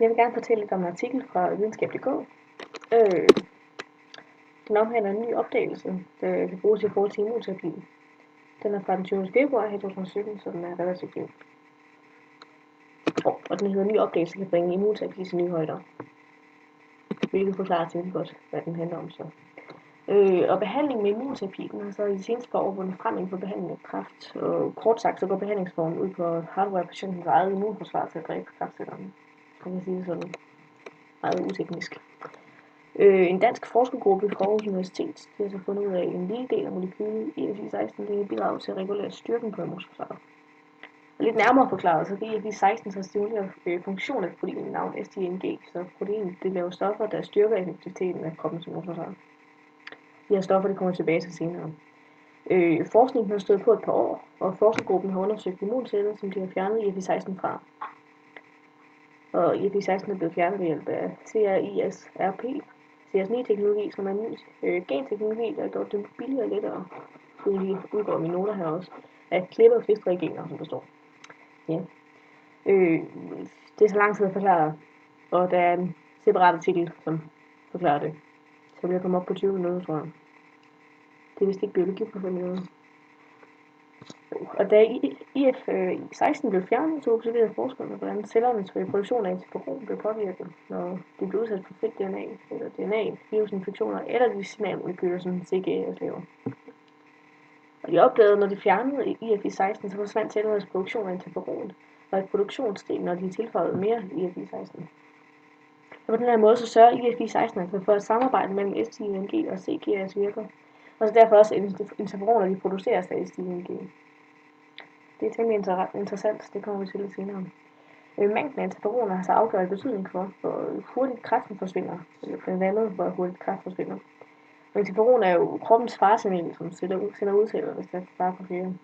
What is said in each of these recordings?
Jeg vil gerne fortælle lidt om en artikel fra videnskab.dk. Den omhandler en ny opdagelse, der kan bruges i forhold til immunterapi. Den er fra den 20. februar 2017, så den er relativt ny. Og den hedder: Ny opdagelse kan bringe immunterapi til nye højder. Hvilket forklarer til godt, hvad den handler om så. Og behandling med immunterapi, den har så i de seneste par år vundet frem inden for behandling af kræft. Og kort sagt, så går behandlingsformen ud på at hardware patientens eget immunforsvar til at dræbe kræftcellerne. Kan man sige det sådan meget uteknisk. En dansk forskergruppe fra Aarhus Universitet har så fundet ud af, at en lille del af molekylet EFI16 det bidrager til at regulere styrken på immunforsvaret. Og lidt nærmere forklaret, så kan EFI16 så stimulere funktion af proteinet navn STNG, så proteinet det laver stoffer, der styrker effektiviteten af kroppens immunforsvar. De her stoffer det kommer tilbage til senere. Forskningen har stået på et par år, og forskergruppen har undersøgt immunceller, som de har fjernet EFI16 fra. Og EFI16 er blevet fjernet ved hjælp af CRISPR-Cas9-teknologi, som er en ny genteknologi, der har gjort det billigere og lettere, det lige udgår mine noter her også, at klippe og fistre i gener, som der står. Ja. Det er så lang tid at forklare, og der er en separat artikel, som forklarer det. Så vil jeg komme op på 20 minutter, tror jeg. Det er vist ikke biologi på 5 minutter. Og da EF16 blev fjernet, så observerede forskerne, hvordan cellernes produktion af interferon blev påvirket, når de blev udsat for frit DNA, eller DNA-virusinfektioner, eller de signalmolekyler, som CGS laver. Og de opdagede, når de fjernede EF16, så forsvandt cellernes produktion af interferon, og et produktionssteg, når de tilføjede mere EF16. Og på den her måde så sørger EF16 altså for, at samarbejdet mellem STNG og CGS virker, og så derfor også interferoner, de produceres af STNG. Det er temmelig interessant, det kommer vi til lidt senere. Mængden af interferoner har så afgørende betydning for, hvor hurtigt kræften forsvinder, eller blandt andet, hvor hurtigt kræft forsvinder. Og interferon er jo kroppens farsignal, som sender udtaler, hvis der er fare på flere.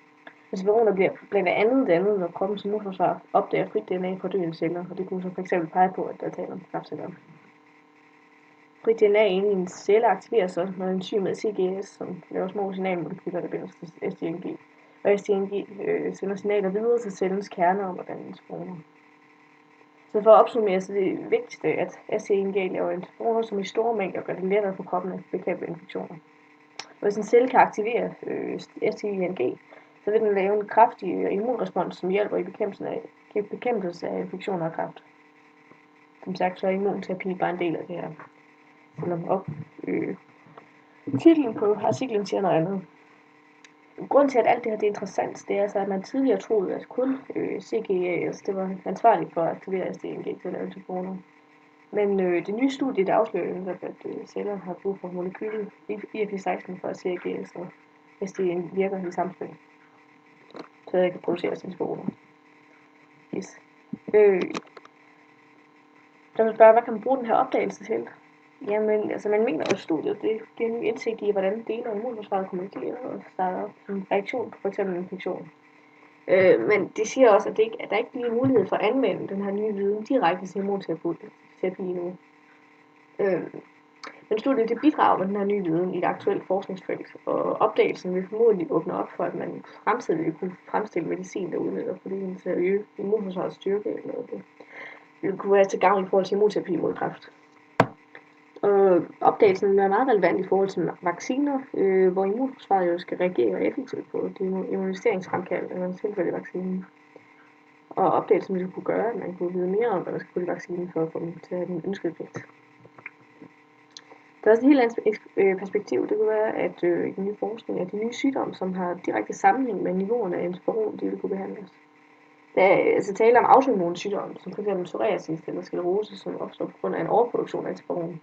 Interferoner bliver blandt andet dannet, når kroppens immunforsvar opdager frit DNA fra døende celler, og det kunne så f.eks. pege på, at der er tale om kræftceller. Frit DNA inde i en celle aktiveres så, når enzymet CGS, som laver små signalmolekyler, der binder til STNG. Og STNG sender signaler videre til cellens kerne om at danne interferoner. Så for at opsummere, så er det vigtigste, at STNG laver interferoner, som i store mængder gør det lettere for kroppen at bekæmpe infektioner. Og hvis en celle kan aktivere STNG, så vil den lave en kraftig immunrespons, som hjælper i bekæmpelse af infektioner og kræft. Som sagt, så er immunterapi bare en del af det her. Selvom titlen på artiklen siger noget andet. Grunden til, at alt det her det er interessant, det er altså, at man tidligere troede, at kun CGS det var ansvarligt for at aktivere STNG til at lave interferoner. Men det nye studie, der afslører, at celler har brug for molekylet EFI16 for at CGS og STNG virker i samspil, så det kan produceres interferoner. Yes. Der vil spørge, hvad kan man bruge den her opdagelse til? Jamen, altså man mener, at studiet det giver en indsigt i, hvordan dele af immunforsvaret kommunikerer og starter en reaktion på f.eks. en infektion. Men de siger også, at der ikke bliver mulighed for at anvende den her nye viden direkte til immunterapi nu. Men studiet det bidrager med den her nye viden i et aktuelt forskningsfelt, og opdagelsen vil formodentlig åbne op for, at man fremtidigt vil kunne fremstille medicin, der udnytter protein til at øge immunforsvarets styrke, eller det vil kunne være til gavn i forhold til immunterapi mod kræft. Og opdagelsen er meget relevant i forhold til vacciner, hvor immunforsvaret jo skal reagere effektivt på det immuniseringsfremkald, eller en tilfælde vaccinen. Og opdagelsen ville kunne gøre, at man kunne vide mere om, hvad der skal putte i vaccinen for at få dem til at have den ønskede effekt. Der er også et helt andet perspektiv. Det kunne være, at i den nye forskning, at de nye sygdomme, som har direkte sammenhæng med niveauerne af interferon, de vil kunne behandles. Der er altså tale om autoimmune sygdomme, som f.eks. psoriasis eller sklerose, som opstår på grund af en overproduktion af interferon.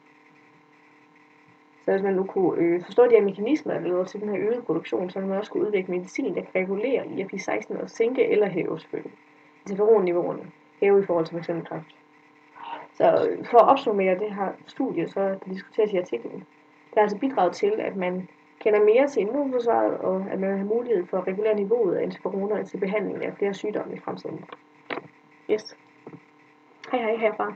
Så hvis man nu kunne forstå de her mekanismer, der leder til den her øgede produktion, så vil man også kunne udvikle medicin, der kan regulere EFI16 og sænke eller hæve selvfølgelig interferonniveauerne, hæve i forhold til f.eks. kræft. Så for at opsummere det her studie, så det diskuteres i artiklen, det har altså bidraget til, at man kender mere til immunforsvaret, og at man har mulighed for at regulere niveauet af interferoner til behandling af flere sygdomme i fremtiden. Yes. Hej herfra.